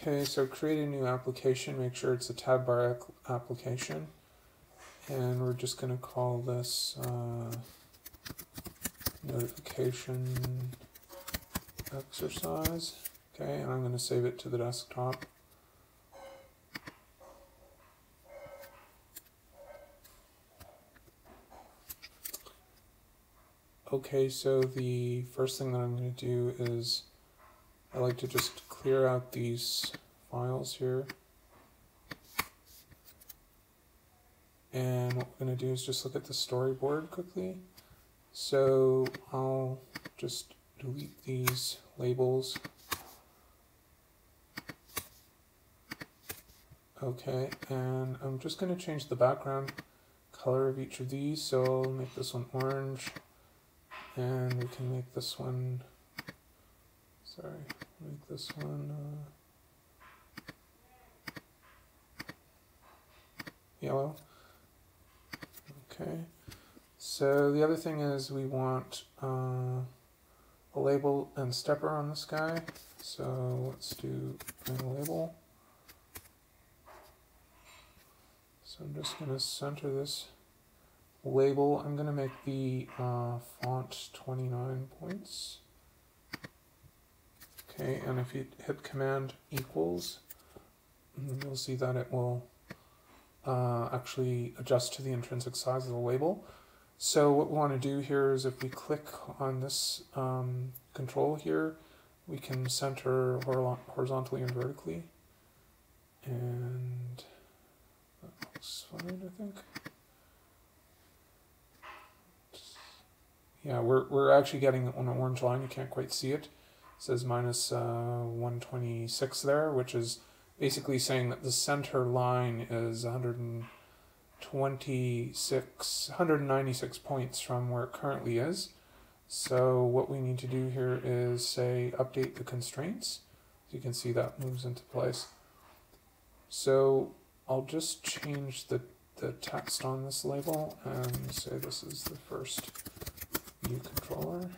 Okay, so create a new application, make sure it's a tab bar application, and we're just going to call this notification exercise. Okay, and I'm going to save it to the desktop. Okay, so the first thing that I'm going to do is I like to just clear out these files here. And what we're going to do is just look at the storyboard quickly. So I'll just delete these labels. Okay, and I'm just going to change the background color of each of these. So I'll make this one orange, and we can make this one, yellow. Okay, so the other thing is we want a label and stepper on this guy. So let's do a label. So I'm just going to center this label. I'm going to make the font 29 points. Okay, and if you hit Command equals, you'll see that it will actually adjust to the intrinsic size of the label. So what we want to do here is if we click on this control here, we can center horizontally and vertically. And that looks fine, I think. Yeah, we're actually getting an orange line. You can't quite see it. It says minus 126 there, which is basically saying that the center line is 196 points from where it currently is. So what we need to do here is say update the constraints. As you can see, that moves into place. So I'll just change the text on this label and say this is the first view controller.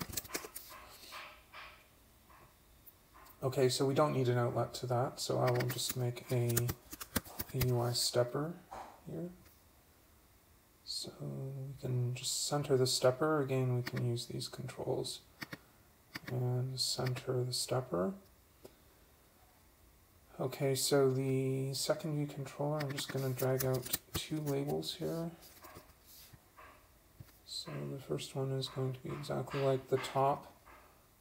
Okay, so we don't need an outlet to that, so I will just make a UI stepper here. So we can just center the stepper. Again, we can use these controls and center the stepper. Okay, so the second view controller, I'm just going to drag out two labels here. So the first one is going to be exactly like the top.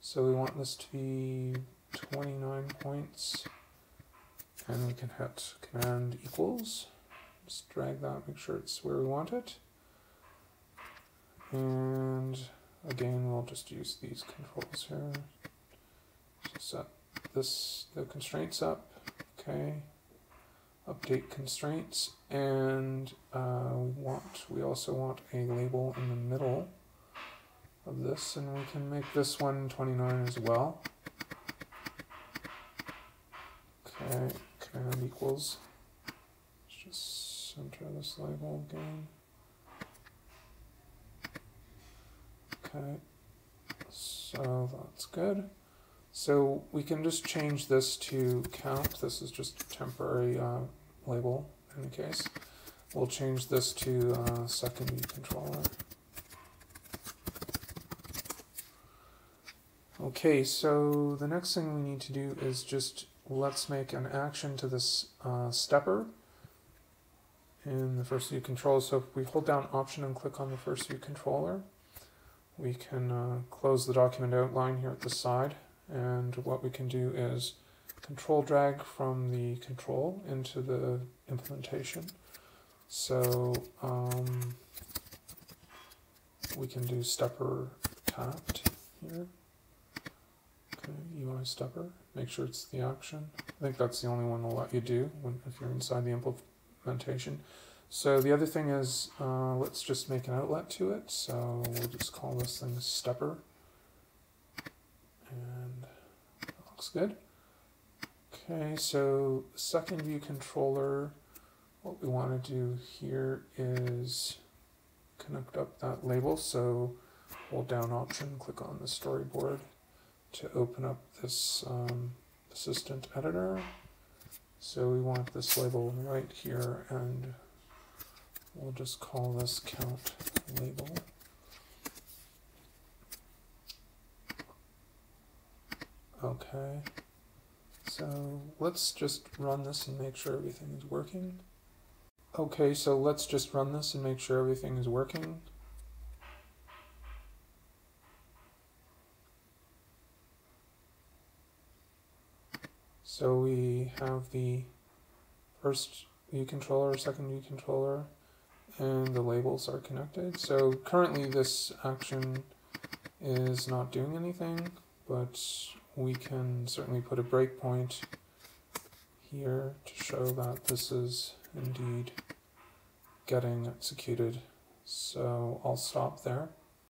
So we want this to be 29 points, and we can hit Command equals, just drag that, make sure it's where we want it, and again we'll just use these controls here, set the constraints up, okay, update constraints, and we also want a label in the middle of this, and we can make this one 29 as well. Okay, Command equals. Let's just center this label again. Okay, so that's good. So we can just change this to count. This is just a temporary label in any case. We'll change this to second view controller. Okay, so the next thing we need to do is just let's make an action to this stepper in the first view controller. So if we hold down Option and click on the first view controller, we can close the document outline here at the side. And what we can do is control drag from the control into the implementation. So we can do stepper tapped here. Okay, UI stepper. Make sure it's the action. I think that's the only one they'll let you do if you're inside the implementation. So the other thing is, let's just make an outlet to it. So we'll just call this thing stepper. And that looks good. Okay, so second view controller, what we want to do here is connect up that label. So hold down Option, click on the storyboard to open up this assistant editor. So we want this label right here, and we'll just call this count label. Okay, so let's just run this and make sure everything is working. Okay, so let's just run this and make sure everything is working. So we have the first view controller, second view controller, and the labels are connected. So currently this action is not doing anything, but we can certainly put a breakpoint here to show that this is indeed getting executed. So I'll stop there.